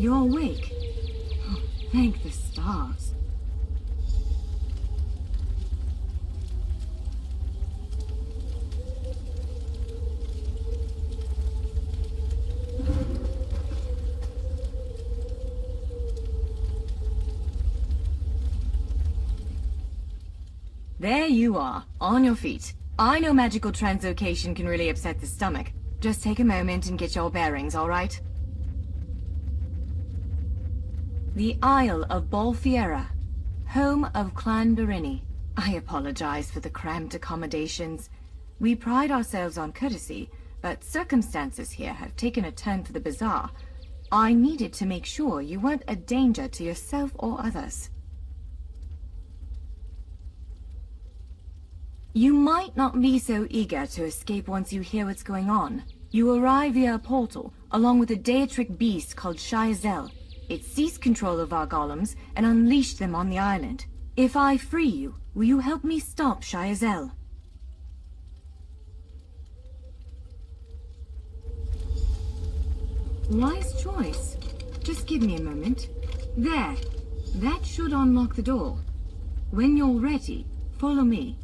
You're awake. Oh, thank the stars. There you are, on your feet. I know magical translocation can really upset the stomach. Just take a moment and get your bearings, all right? The Isle of Bolfiera, home of Clan Dorini. I apologize for the cramped accommodations. We pride ourselves on courtesy, but circumstances here have taken a turn for the bizarre. I needed to make sure you weren't a danger to yourself or others. You might not be so eager to escape once you hear what's going on. You arrive via a portal, along with a deitric beast called Shayazel. It seized control of our golems and unleashed them on the island. If I free you, will you help me stop Shayazel? Wise choice. Just give me a moment. There. That should unlock the door. When you're ready, follow me.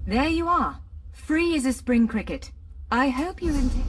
There you are, free as a spring cricket. I hope you intend...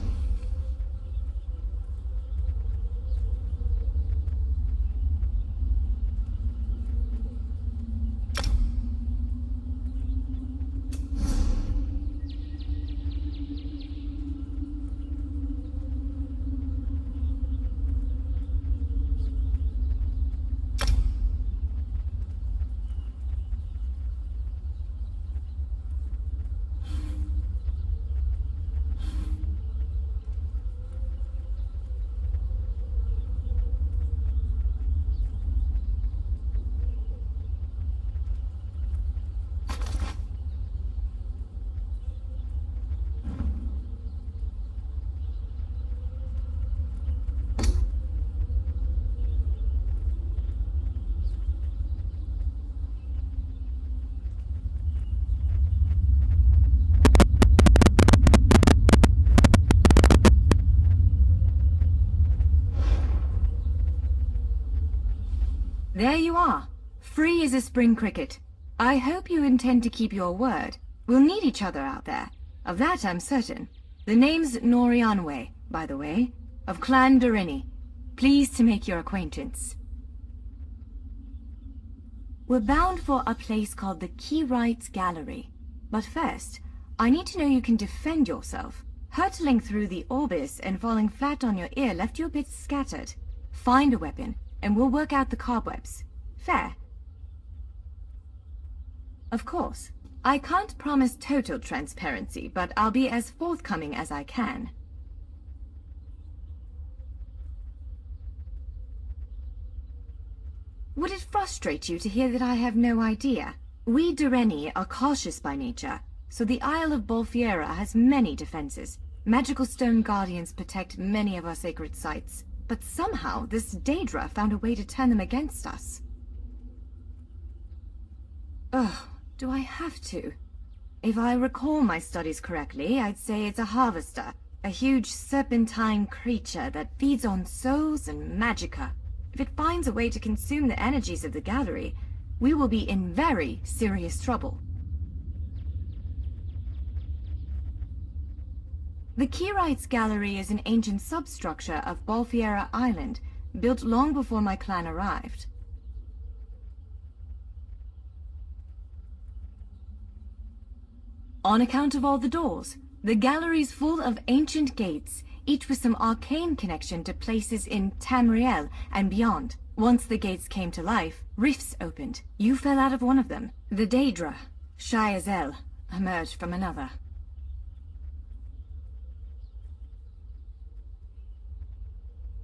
There you are, free as a spring cricket. I hope you intend to keep your word. We'll need each other out there. Of that I'm certain. The name's Norianwe, by the way, of Clan Dorini. Pleased to make your acquaintance. We're bound for a place called the Keyrights Gallery. But first, I need to know you can defend yourself. Hurtling through the Orbis and falling flat on your ear left you a bit scattered. Find a weapon, and we'll work out the cobwebs. Fair? Of course. I can't promise total transparency, but I'll be as forthcoming as I can. Would it frustrate you to hear that I have no idea? We Doreni are cautious by nature, so the Isle of Bolfiera has many defenses. Magical stone guardians protect many of our sacred sites. But somehow, this Daedra found a way to turn them against us. Ugh, do I have to? If I recall my studies correctly, I'd say it's a harvester. A huge serpentine creature that feeds on souls and magicka. If it finds a way to consume the energies of the gallery, we will be in very serious trouble. The Keyrights Gallery is an ancient substructure of Bolfiera Island, built long before my clan arrived. On account of all the doors, the gallery's full of ancient gates, each with some arcane connection to places in Tamriel and beyond. Once the gates came to life, rifts opened. You fell out of one of them. The Daedra, Shayazel, emerged from another.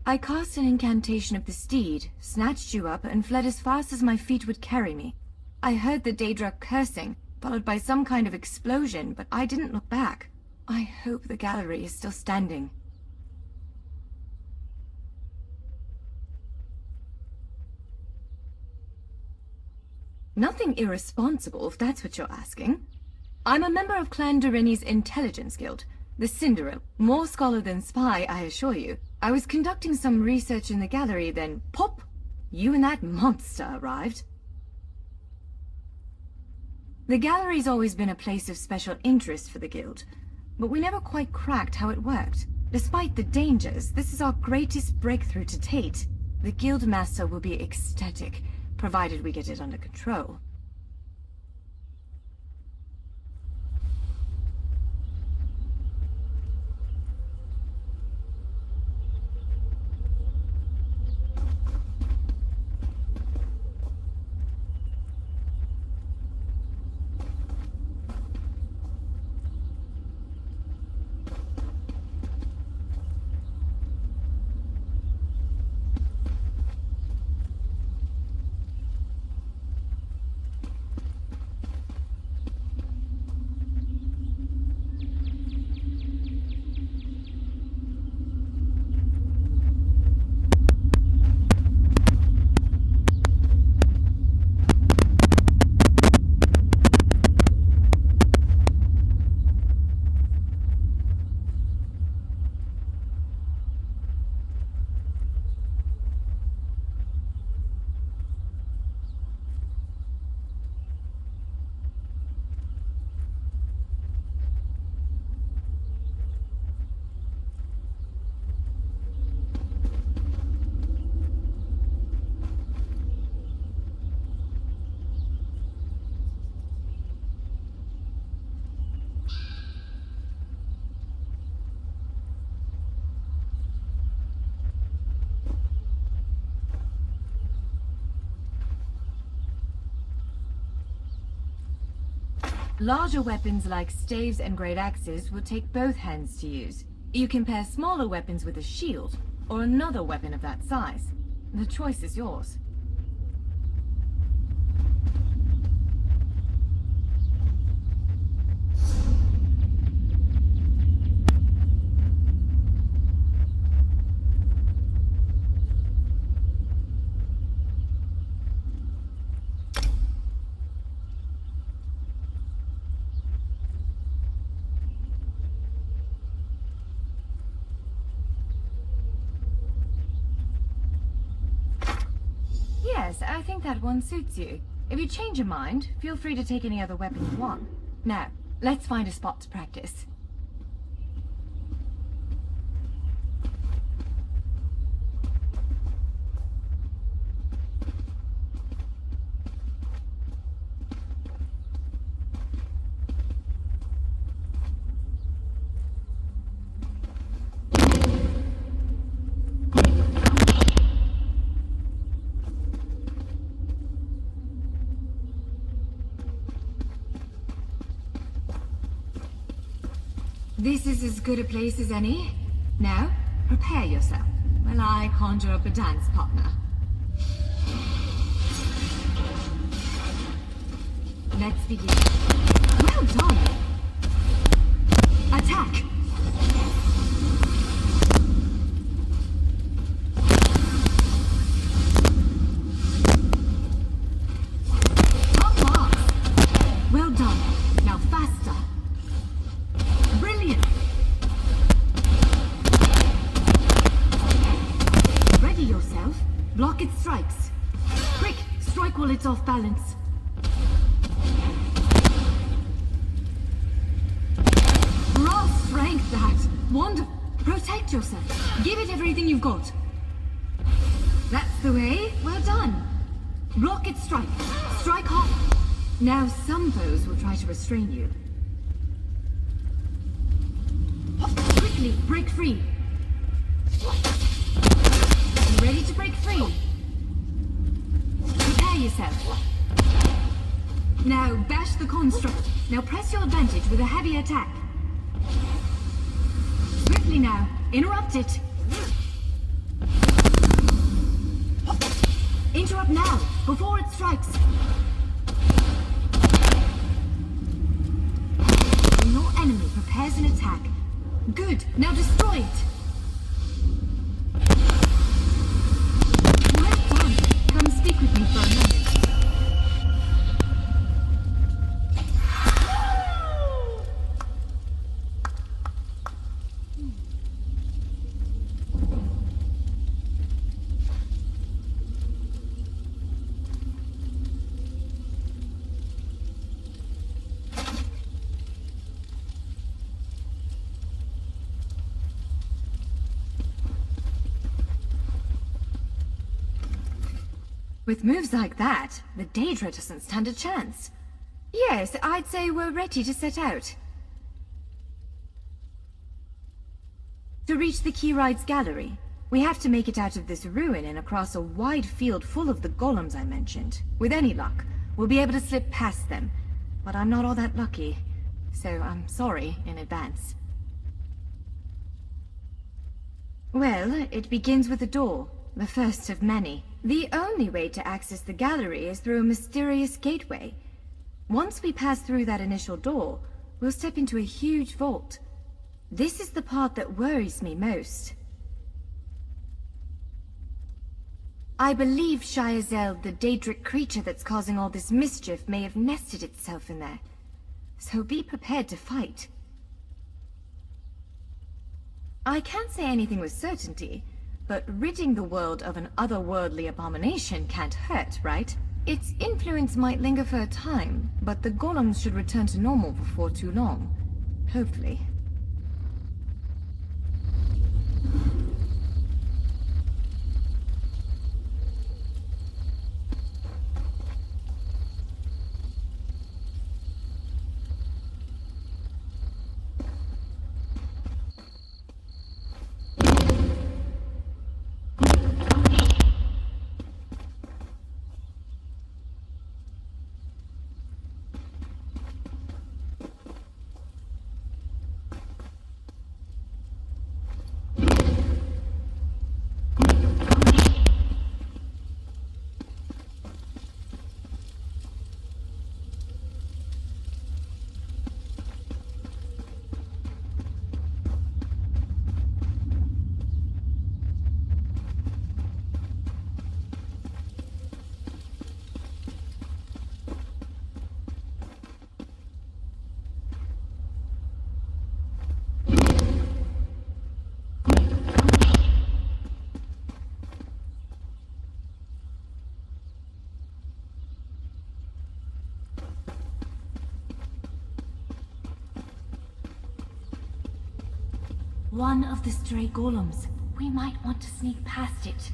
I cast an incantation of the steed, snatched you up, and fled as fast as my feet would carry me. I heard the Daedra cursing, followed by some kind of explosion, but I didn't look back. I hope the gallery is still standing. Nothing irresponsible, if that's what you're asking. I'm a member of Clan Dorini's Intelligence Guild, the Cinderella. More scholar than spy, I assure you. I was conducting some research in the gallery, then pop! You and that monster arrived. The gallery's always been a place of special interest for the guild, but we never quite cracked how it worked. Despite the dangers, this is our greatest breakthrough to date. The guild master will be ecstatic, provided we get it under control. Larger weapons like staves and great axes will take both hands to use. You can pair smaller weapons with a shield, or another weapon of that size. The choice is yours. Yes, I think that one suits you. If you change your mind, feel free to take any other weapon you want. Now, let's find a spot to practice. This is as good a place as any. Now, prepare yourself while I conjure up a dance partner. Let's begin. Well done! Attack! Top marks! Well done. Now faster. Brilliant! Ready yourself. Block its strikes. Quick! Strike while it's off balance. Raw strength, that! Wonderful! Protect yourself. Give it everything you've got. That's the way. Well done. Block its strike. Strike hard. Now some foes will try to restrain you. Quickly, break free. You ready to break free? Prepare yourself. Now bash the construct. Now press your advantage with a heavy attack. Swiftly now. Interrupt it. Interrupt now, before it strikes. When your enemy prepares an attack, good, now destroy it! Well done! Come speak with me for a moment. With moves like that, the Daedra doesn't stand a chance. Yes, I'd say we're ready to set out. To reach the Keyride's gallery, we have to make it out of this ruin and across a wide field full of the golems I mentioned. With any luck, we'll be able to slip past them. But I'm not all that lucky, so I'm sorry in advance. Well, it begins with a door, the first of many. The only way to access the gallery is through a mysterious gateway. Once we pass through that initial door, we'll step into a huge vault. This is the part that worries me most. I believe Shyazel, the Daedric creature that's causing all this mischief, may have nested itself in there. So be prepared to fight. I can't say anything with certainty, but ridding the world of an otherworldly abomination can't hurt, right? Its influence might linger for a time, but the golems should return to normal before too long. Hopefully. One of the stray golems. We might want to sneak past it.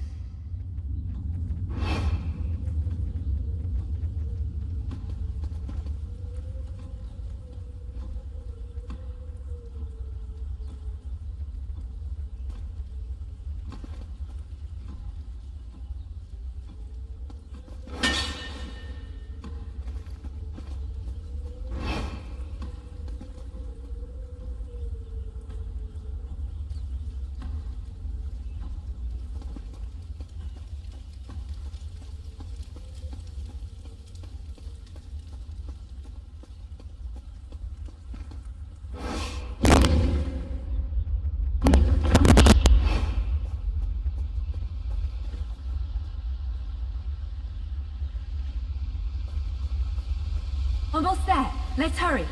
Almost there. Let's hurry.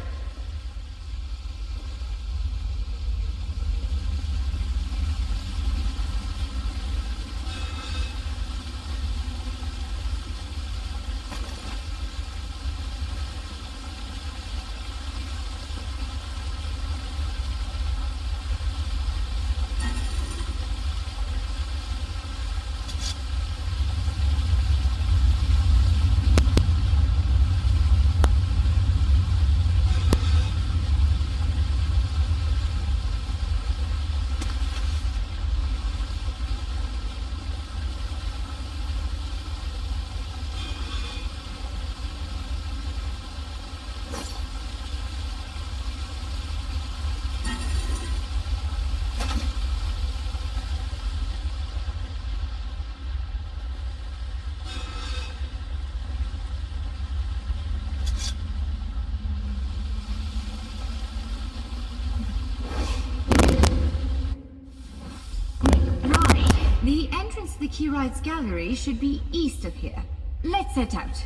The entrance to the Keyride's gallery should be east of here. Let's set out.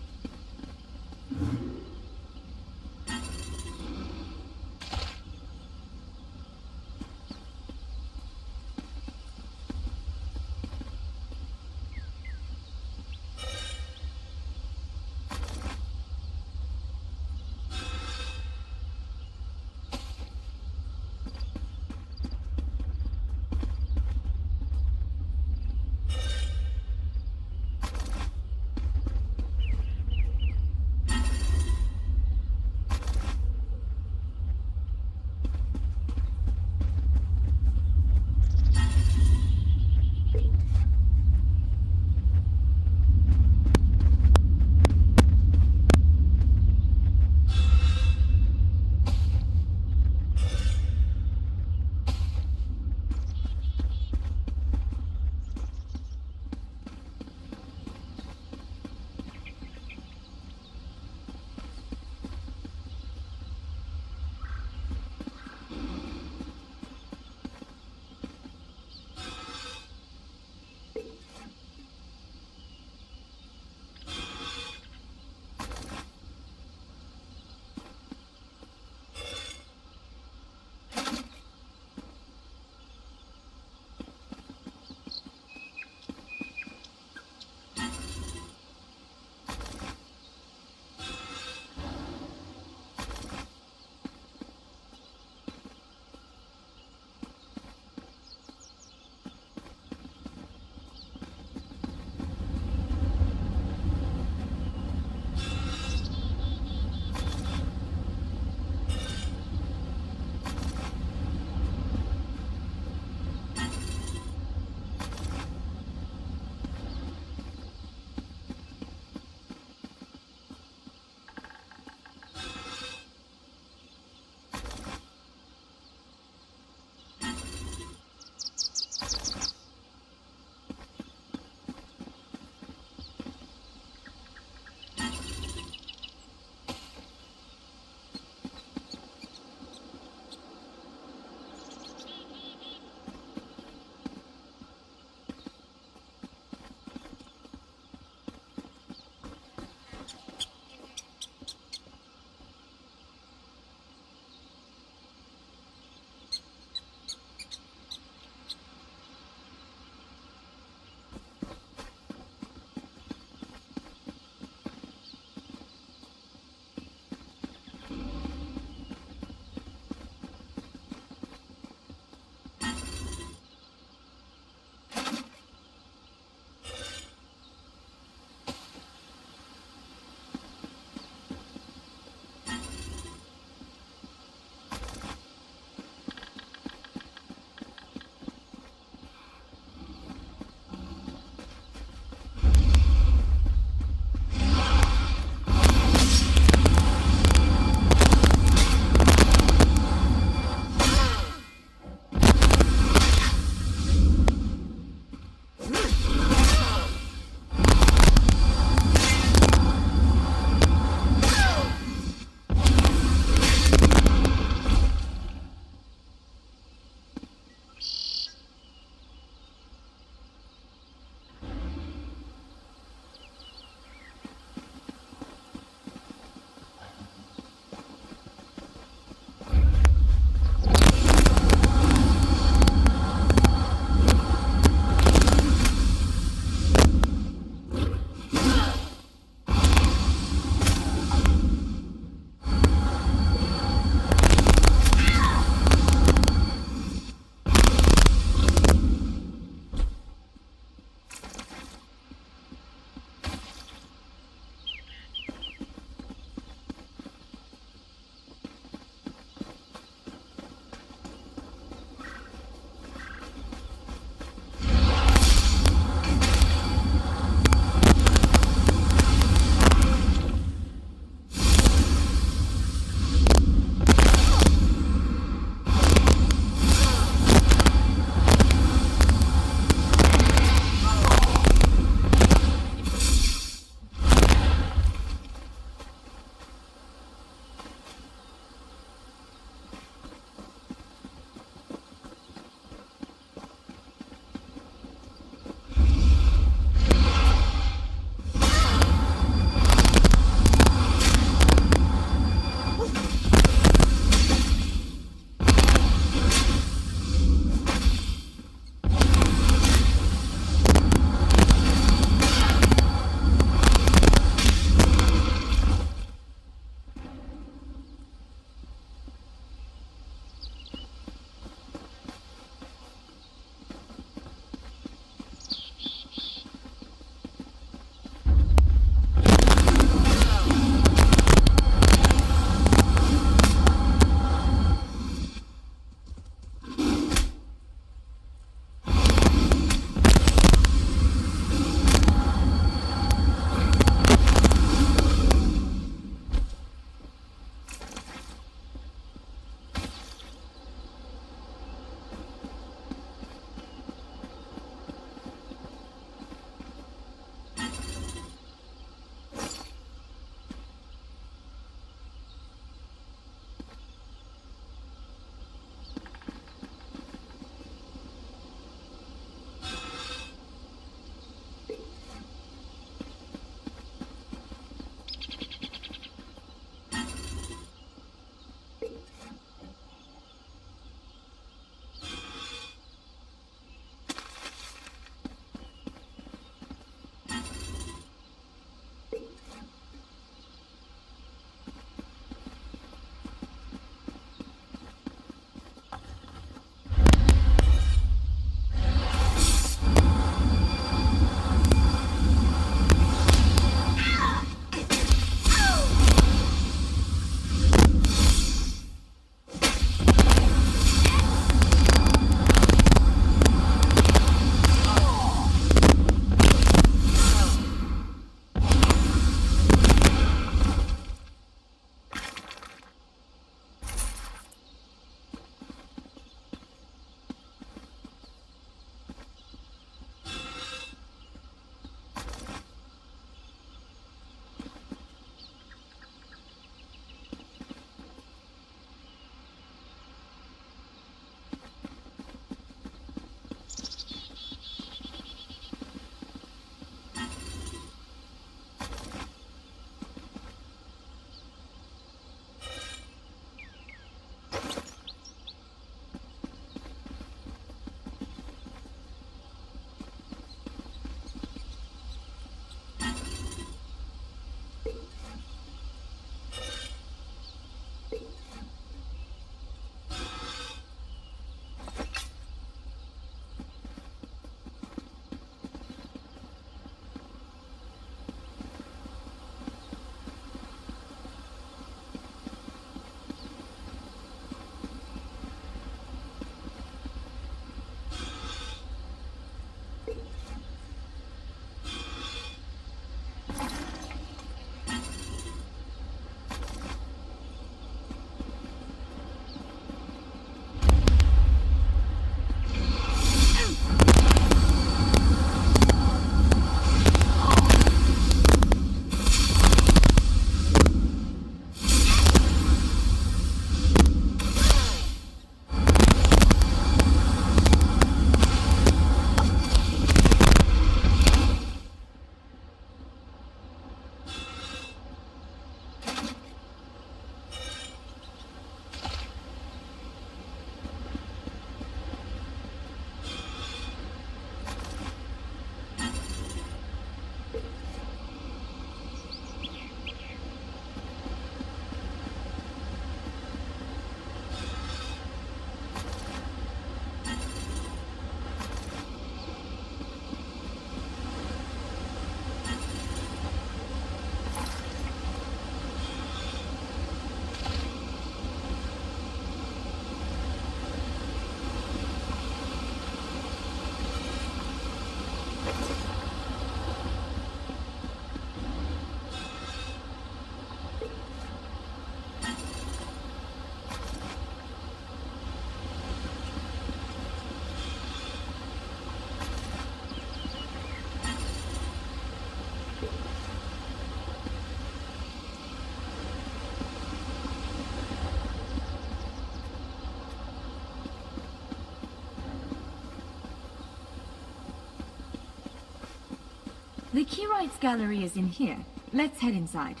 The Keyrites gallery is in here. Let's head inside.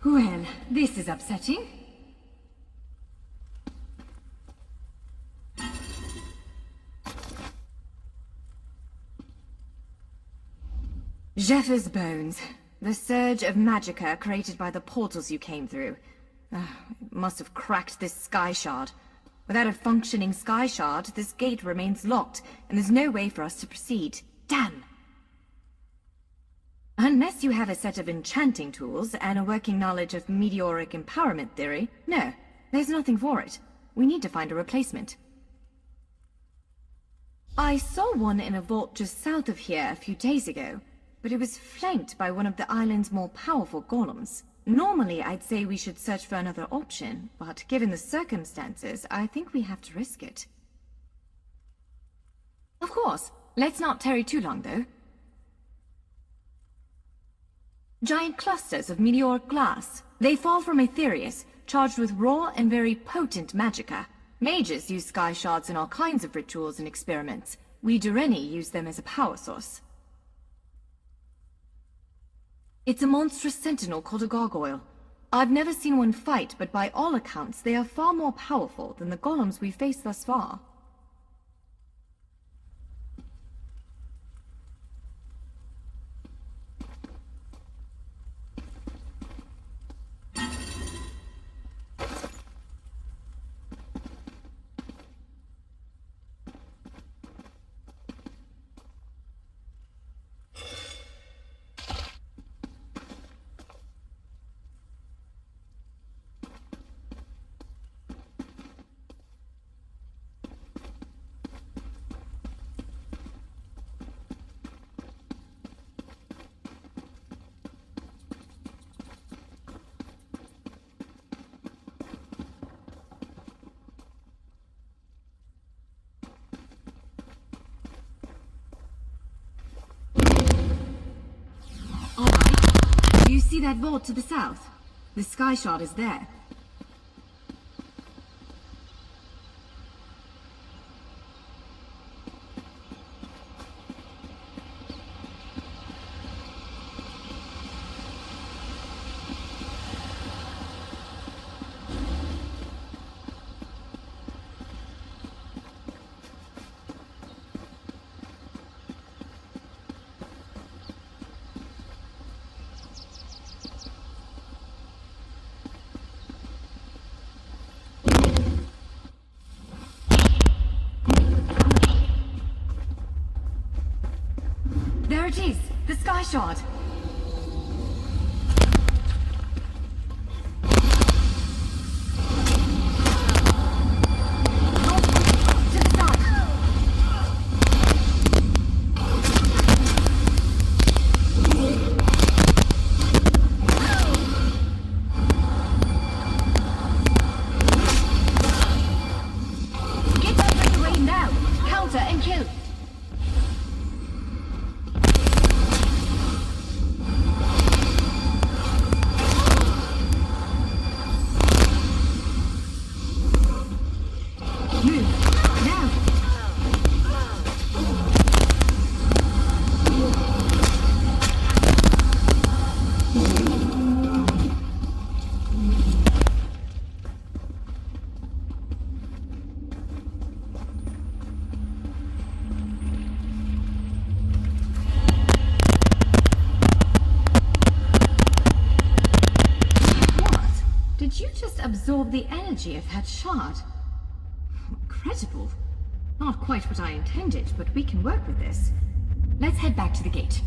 Well, this is upsetting. Jeffers' bones. The surge of magicka created by the portals you came through. It must have cracked this sky shard. Without a functioning sky shard, this gate remains locked, and there's no way for us to proceed. Damn! Unless you have a set of enchanting tools and a working knowledge of meteoric empowerment theory, no, there's nothing for it. We need to find a replacement. I saw one in a vault just south of here a few days ago, but it was flanked by one of the island's more powerful golems. Normally, I'd say we should search for another option, but given the circumstances, I think we have to risk it. Of course. Let's not tarry too long, though. Giant clusters of meteoric glass. They fall from Aetherius, charged with raw and very potent magicka. Mages use sky shards in all kinds of rituals and experiments. We Dureni use them as a power source. It's a monstrous sentinel called a gargoyle. I've never seen one fight, but by all accounts, they are far more powerful than the golems we've faced thus far. Do you see that vault to the south? The sky shard is there. There it is! The sky shard! Absorb the energy of that shard. Incredible. Not quite what I intended, but we can work with this. Let's head back to the gate.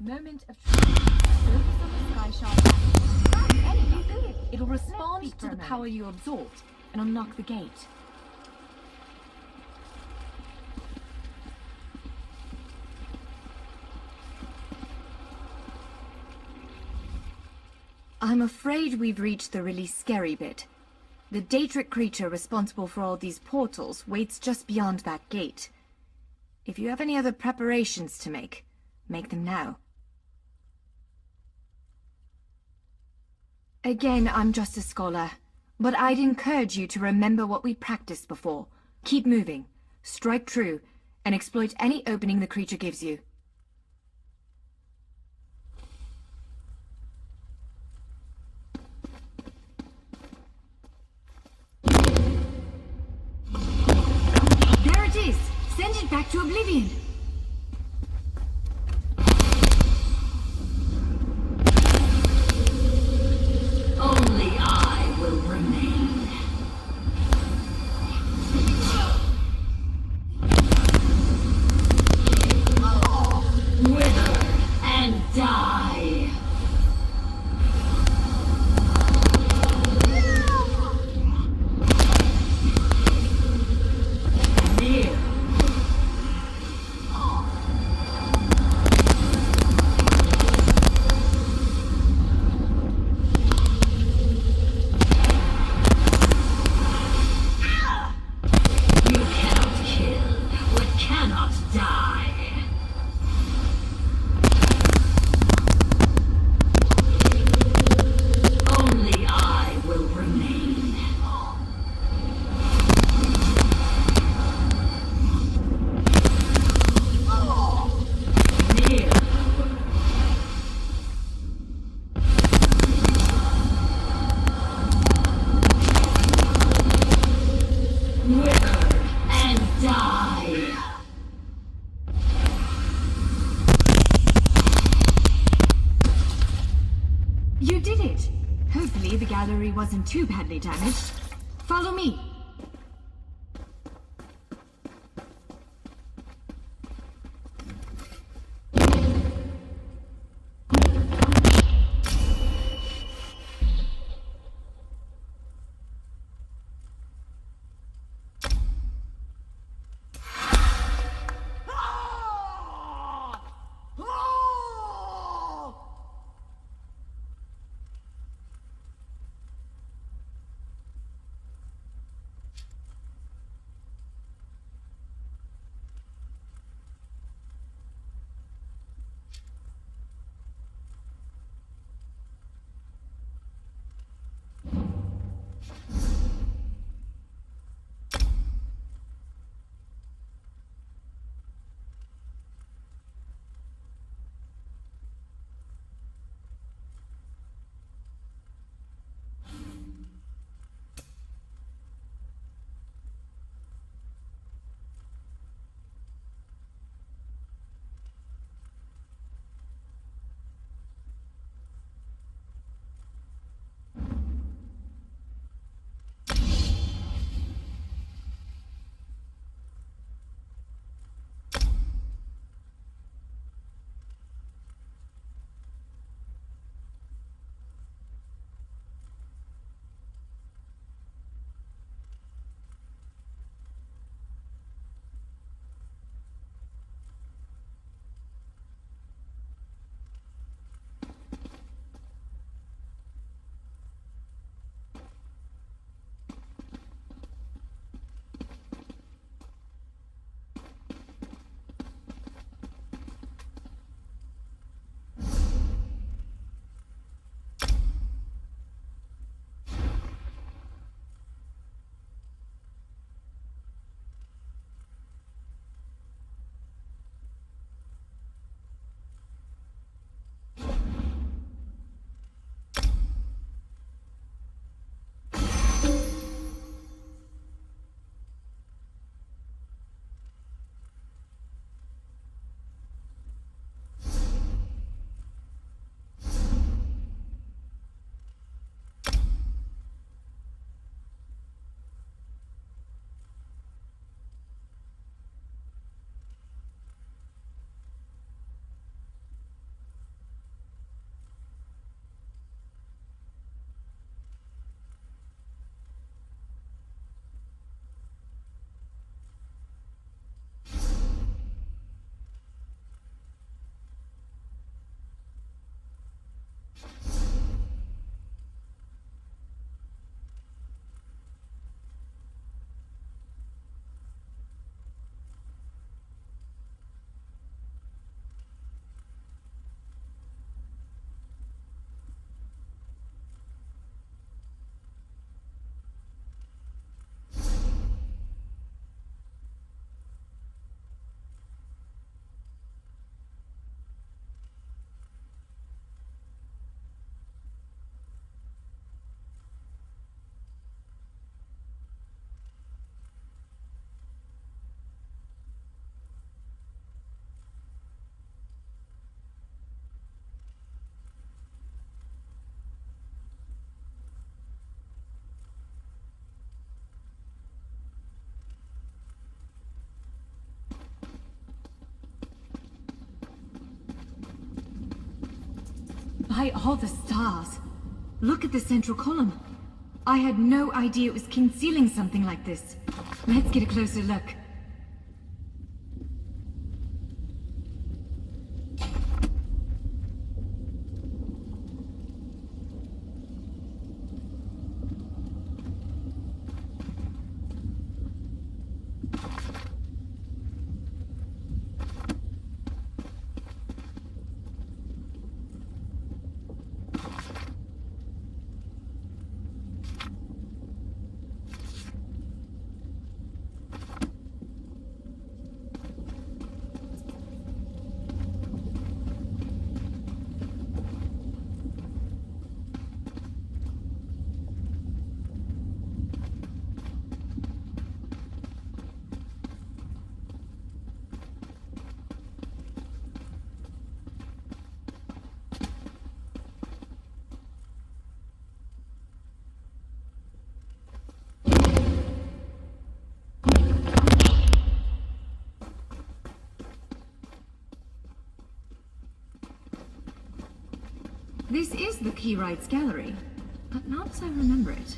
Moment of truth. Focus on the sky shark. It'll respond to the power you absorbed and unlock the gate. I'm afraid we've reached the really scary bit. The Daedric creature responsible for all these portals waits just beyond that gate. If you have any other preparations to make them now. Again, I'm just a scholar, but I'd encourage you to remember what we practiced before. Keep moving, strike true, and exploit any opening the creature gives you. There it is! Send it back to oblivion! Only I will remain. Wither and die! Near. You did it! Hopefully the gallery wasn't too badly damaged. Follow me! By all the stars. Look at the central column. I had no idea it was concealing something like this. Let's get a closer look. This is the Keyrights Gallery, but not as I remember it.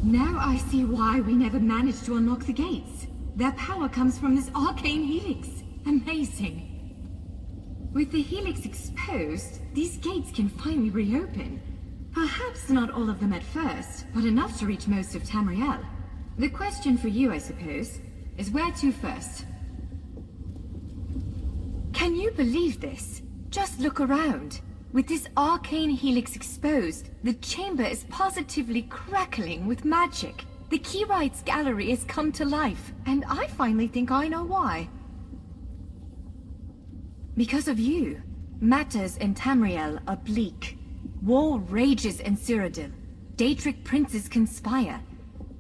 Now I see why we never managed to unlock the gates. Their power comes from this arcane helix. Amazing. With the helix exposed, these gates can finally reopen. Perhaps not all of them at first, but enough to reach most of Tamriel. The question for you, I suppose, is where to first? Can you believe this? Just look around. With this arcane helix exposed, the chamber is positively crackling with magic. The Keyrights Gallery has come to life, and I finally think I know why. Because of you. Matters in Tamriel are bleak. War rages in Cyrodiil. Daedric princes conspire.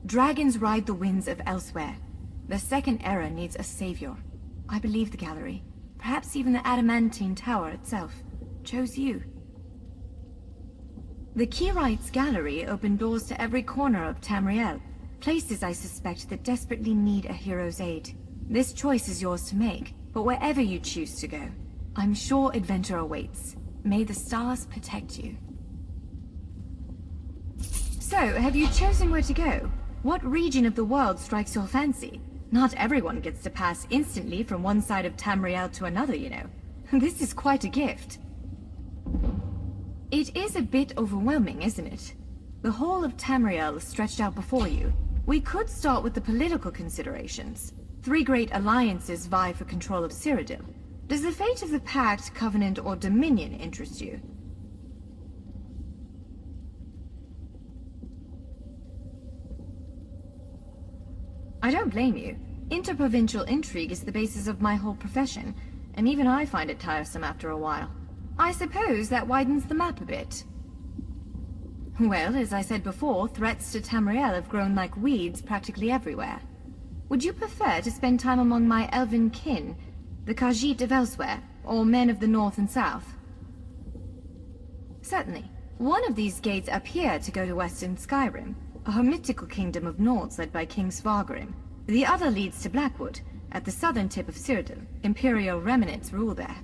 Dragons ride the winds of elsewhere. The Second Era needs a savior. I believe the gallery, perhaps even the adamantine tower itself, chose you. The Keyrights Gallery opened doors to every corner of Tamriel, places I suspect that desperately need a hero's aid. This choice is yours to make, but wherever you choose to go, I'm sure adventure awaits. May the stars protect you. So, have you chosen where to go? What region of the world strikes your fancy? Not everyone gets to pass instantly from one side of Tamriel to another, you know. This is quite a gift. It is a bit overwhelming, isn't it? The whole of Tamriel is stretched out before you. We could start with the political considerations. 3 great alliances vie for control of Cyrodiil. Does the fate of the Pact, Covenant, or Dominion interest you? I don't blame you. Interprovincial intrigue is the basis of my whole profession, and even I find it tiresome after a while. I suppose that widens the map a bit. Well, as I said before, threats to Tamriel have grown like weeds practically everywhere. Would you prefer to spend time among my elven kin, the Khajiit of elsewhere, or men of the north and south? Certainly. One of these gates appear to go to western Skyrim, a hermitical kingdom of Nords led by King Svargrim. The other leads to Blackwood, at the southern tip of Cyrodiil. Imperial remnants rule there.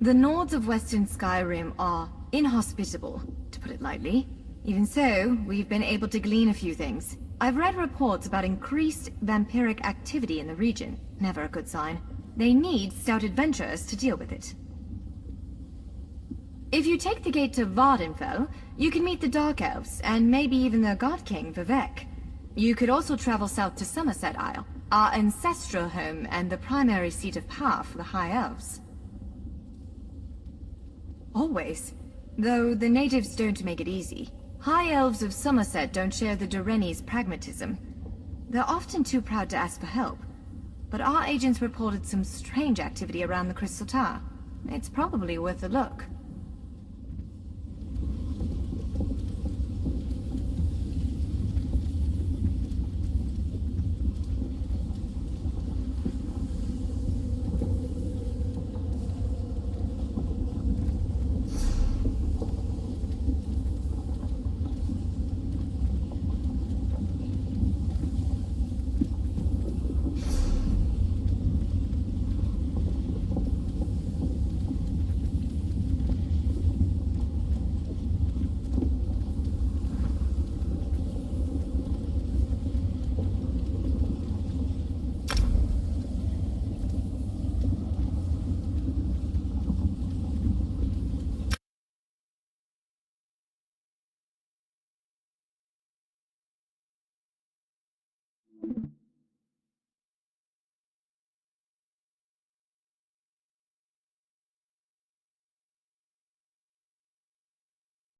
The Nords of western Skyrim are inhospitable, to put it lightly. Even so, we've been able to glean a few things. I've read reports about increased vampiric activity in the region. Never a good sign. They need stout adventurers to deal with it. If you take the gate to Vardenfell, you can meet the Dark Elves, and maybe even their God King, Vivek. You could also travel south to Somerset Isle, our ancestral home and the primary seat of power for the High Elves. Always. Though the natives don't make it easy. High Elves of Somerset don't share the Durrani's pragmatism. They're often too proud to ask for help. But our agents reported some strange activity around the Crystal Tower. It's probably worth a look.